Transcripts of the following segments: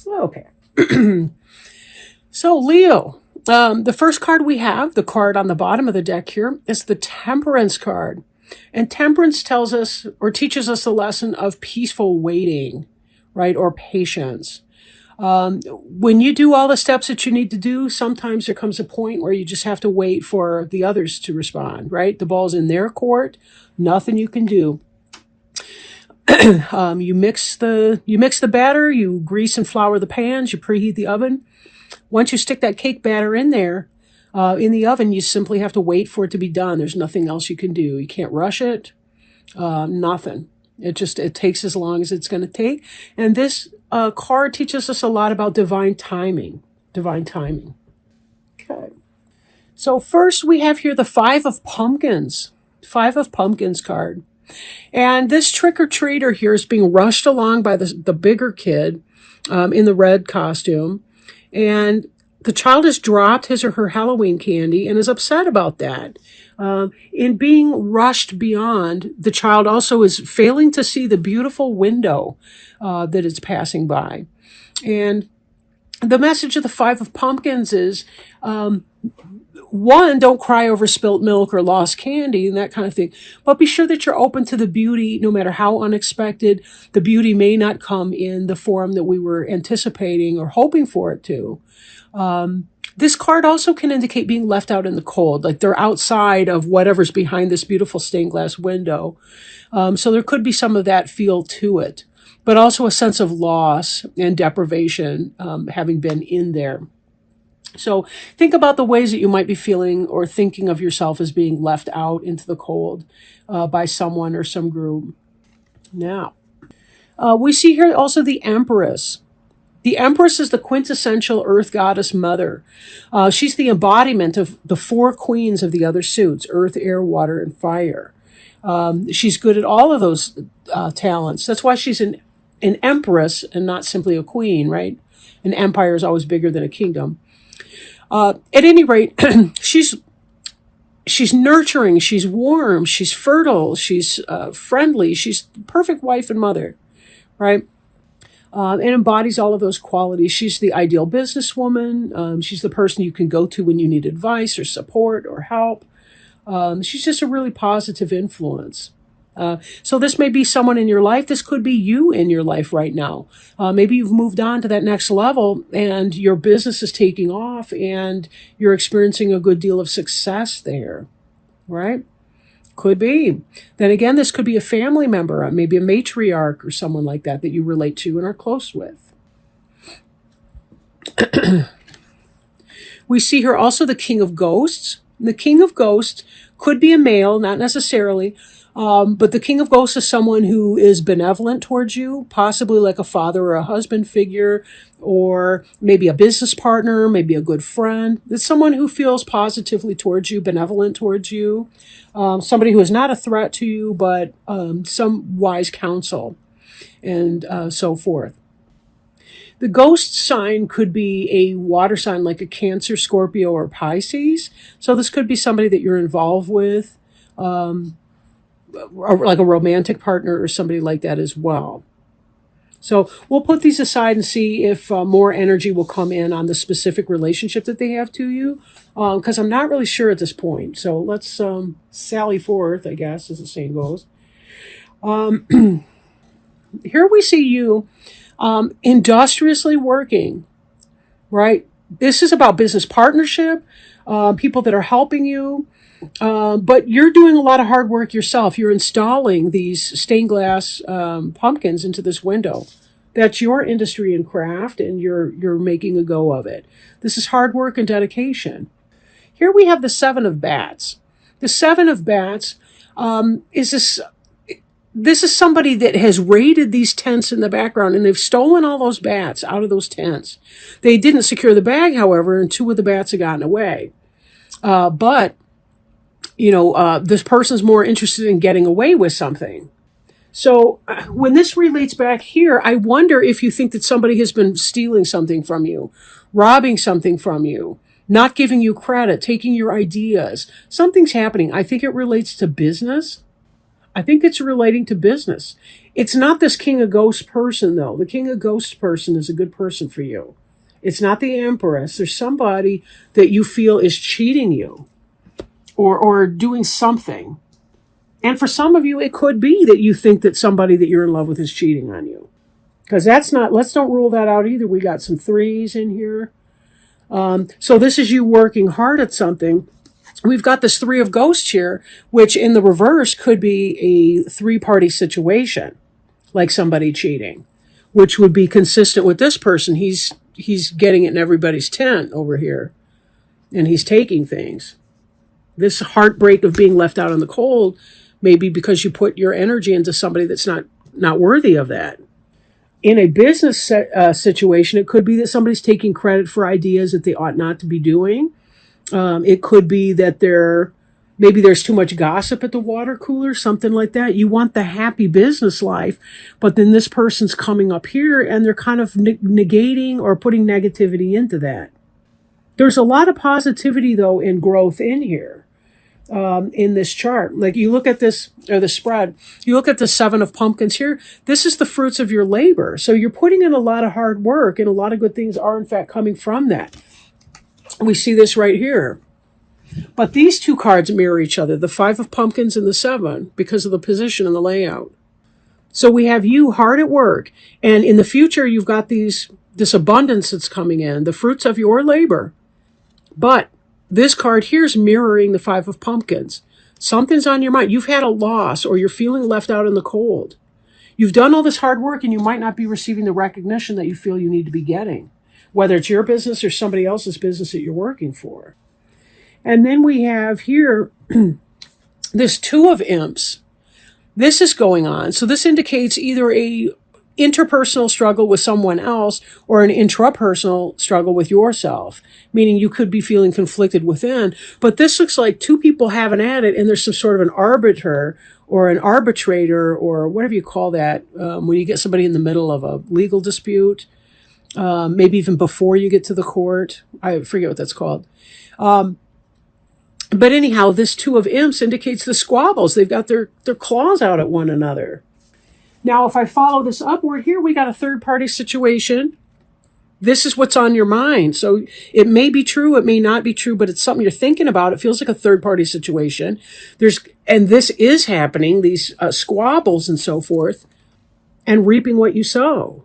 Okay. So, Leo, the first card we have, the card on the bottom of the deck here, is the Temperance card. And Temperance tells us or teaches us the lesson of peaceful waiting, right? Or patience. When you do all the steps that you need to do, sometimes there comes a point where you just have to wait for the others to respond, right? The ball's in their court, nothing you can do. You mix the batter, you grease and flour the pans, you preheat the oven. Once you stick that cake batter in there, in the oven, you simply have to wait for it to be done. There's nothing else you can do. You can't rush it. Nothing. It takes as long as it's going to take. And this card teaches us a lot about divine timing. Divine timing. Okay. So first we have here the Five of Pumpkins. Five of Pumpkins card. And this trick-or-treater here is being rushed along by the bigger kid in the red costume. And the child has dropped his or her Halloween candy and is upset about that. In being rushed beyond, the child also is failing to see the beautiful window that it's passing by. And the message of the Five of Pumpkins is, one, don't cry over spilt milk or lost candy and that kind of thing. But be sure that you're open to the beauty, no matter how unexpected. The beauty may not come in the form that we were anticipating or hoping for it to. This card also can indicate being left out in the cold, like they're outside of whatever's behind this beautiful stained glass window. So there could be some of that feel to it, but also a sense of loss and deprivation having been in there. So think about the ways that you might be feeling or thinking of yourself as being left out into the cold by someone or some group. Now, we see here also the Empress. The Empress is the quintessential earth goddess mother. She's the embodiment of the four queens of the other suits, earth, air, water, and fire. She's good at all of those talents. That's why she's an empress and not simply a queen, right? An empire is always bigger than a kingdom. At any rate, she's nurturing, she's warm, she's fertile, she's friendly, she's the perfect wife and mother, right? And embodies all of those qualities. She's the ideal businesswoman. She's the person you can go to when you need advice or support or help. She's just a really positive influence. So this may be someone in your life. This could be you in your life right now. Maybe you've moved on to that next level and your business is taking off and you're experiencing a good deal of success there, right? Could be. Then again, this could be a family member, maybe a matriarch or someone like that you relate to and are close with. We see here also the King of Ghosts. The King of Ghosts could be a male, not necessarily, but the King of Ghosts is someone who is benevolent towards you, possibly like a father or a husband figure, or maybe a business partner, maybe a good friend. It's someone who feels positively towards you, benevolent towards you, somebody who is not a threat to you, but some wise counsel, and so forth. The ghost sign could be a water sign like a Cancer, Scorpio, or Pisces. So this could be somebody that you're involved with, or like a romantic partner or somebody like that as well. So we'll put these aside and see if more energy will come in on the specific relationship that they have to you, because I'm not really sure at this point. So let's sally forth, I guess, as the saying goes. Here we see you industriously working, right? This is about business partnership, people that are helping you. But you're doing a lot of hard work yourself. You're installing these stained glass pumpkins into this window. That's your industry and craft, and you're making a go of it. This is hard work and dedication. Here we have the Seven of Bats. The Seven of Bats this is somebody that has raided these tents in the background, and they've stolen all those bats out of those tents. They didn't secure the bag, however, and two of the bats have gotten away. But this person's more interested in getting away with something. So when this relates back here, I wonder if you think that somebody has been stealing something from you, robbing something from you, not giving you credit, taking your ideas. Something's happening. I think it relates to business. I think it's relating to business. It's not this King of Ghosts person, though. The King of Ghosts person is a good person for you. It's not the Empress. There's somebody that you feel is cheating you or doing something. And for some of you, it could be that you think that somebody that you're in love with is cheating on you. Because that's not, let's don't rule that out either. We got some threes in here. So this is you working hard at something. We've got this Three of Ghosts here, which in the reverse could be a three-party situation, like somebody cheating, which would be consistent with this person. He's getting it in everybody's tent over here, and he's taking things. This heartbreak of being left out in the cold may be because you put your energy into somebody that's not worthy of that. In a business situation, it could be that somebody's taking credit for ideas that they ought not to be doing. It could be that maybe there's too much gossip at the water cooler, something like that. You want the happy business life, but then this person's coming up here and they're kind of negating or putting negativity into that. There's a lot of positivity, though, in growth in here, in this chart. Like you look at this, or the spread, you look at the Seven of Pumpkins here. This is the fruits of your labor. So you're putting in a lot of hard work, and a lot of good things are, in fact, coming from that. We see this right here. But these two cards mirror each other, the Five of Pumpkins and the Seven, because of the position and the layout. So we have you hard at work, and in the future you've got this abundance that's coming in, the fruits of your labor. But this card here is mirroring the Five of Pumpkins. Something's on your mind. You've had a loss, or you're feeling left out in the cold. You've done all this hard work, and you might not be receiving the recognition that you feel you need to be getting, whether it's your business or somebody else's business that you're working for. And then we have here this Two of Imps. This is going on. So this indicates either a interpersonal struggle with someone else or an intrapersonal struggle with yourself, meaning you could be feeling conflicted within. But this looks like two people having at it, and there's some sort of an arbiter or an arbitrator or whatever you call that, when you get somebody in the middle of a legal dispute. Maybe even before you get to the court. I forget what that's called. But anyhow, this Two of Imps indicates the squabbles. They've got their claws out at one another. Now, if I follow this upward here, we got a third-party situation. This is what's on your mind. So it may be true, it may not be true, but it's something you're thinking about. It feels like a third-party situation. And this is happening, these squabbles and so forth, and reaping what you sow.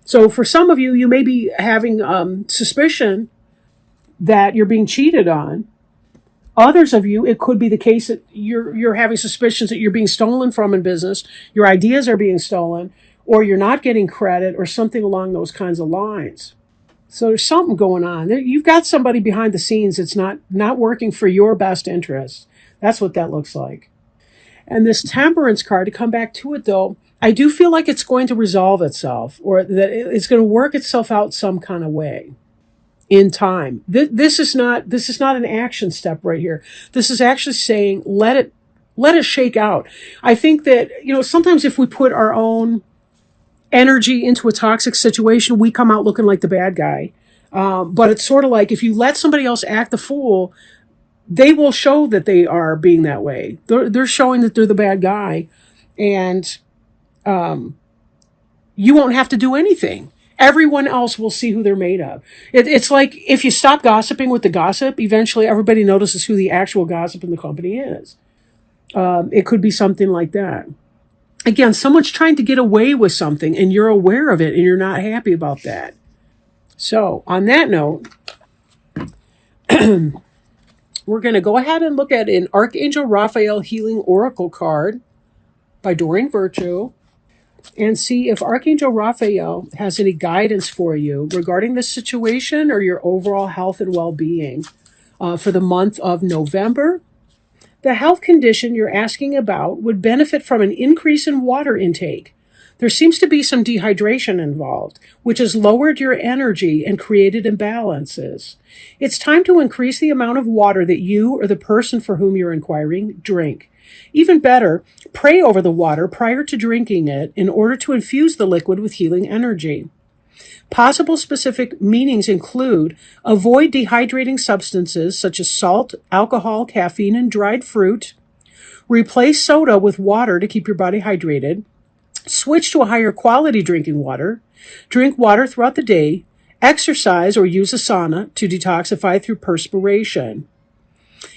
So for some of you, you may be having suspicion that you're being cheated on. Others of you, it could be the case that you're having suspicions that you're being stolen from in business, your ideas are being stolen, or you're not getting credit, or something along those kinds of lines. So there's something going on. You've got somebody behind the scenes that's not working for your best interests. That's what that looks like. And this Temperance card, to come back to it though, I do feel like it's going to resolve itself, or that it's going to work itself out some kind of way in time. This is not an action step right here. This is actually saying, let it shake out. I think that, sometimes if we put our own energy into a toxic situation, we come out looking like the bad guy. But it's sort of like if you let somebody else act the fool, they will show that they are being that way. They're showing that they're the bad guy, and you won't have to do anything. Everyone else will see who they're made of. It's like if you stop gossiping with the gossip, eventually everybody notices who the actual gossip in the company is. It could be something like that. Again, someone's trying to get away with something, and you're aware of it, and you're not happy about that. So, on that note, we're going to go ahead and look at an Archangel Raphael Healing Oracle card by Doreen Virtue, and see if Archangel Raphael has any guidance for you regarding this situation or your overall health and well-being for the month of November. The health condition you're asking about would benefit from an increase in water intake. There seems to be some dehydration involved, which has lowered your energy and created imbalances. It's time to increase the amount of water that you or the person for whom you're inquiring drink. Even better, pray over the water prior to drinking it in order to infuse the liquid with healing energy. Possible specific meanings include avoid dehydrating substances such as salt, alcohol, caffeine, and dried fruit. Replace soda with water to keep your body hydrated. Switch to a higher quality drinking water. Drink water throughout the day. Exercise or use a sauna to detoxify through perspiration.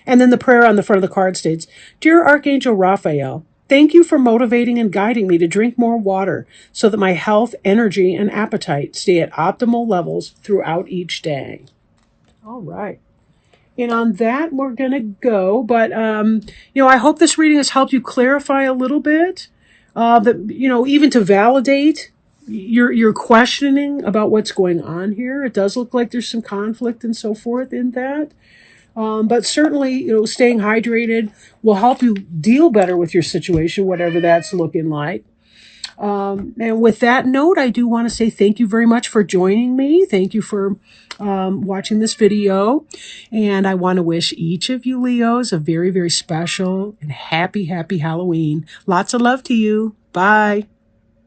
And then the prayer on the front of the card states, Dear Archangel Raphael, thank you for motivating and guiding me to drink more water so that my health, energy, and appetite stay at optimal levels throughout each day. All right. And on that, we're going to go. But, I hope this reading has helped you clarify a little bit. That, even to validate your questioning about what's going on here. It does look like there's some conflict and so forth in that. But certainly, staying hydrated will help you deal better with your situation, whatever that's looking like. And with that note, I do want to say thank you very much for joining me. Thank you for watching this video. And I want to wish each of you Leos a very, very special and happy, happy Halloween. Lots of love to you. Bye.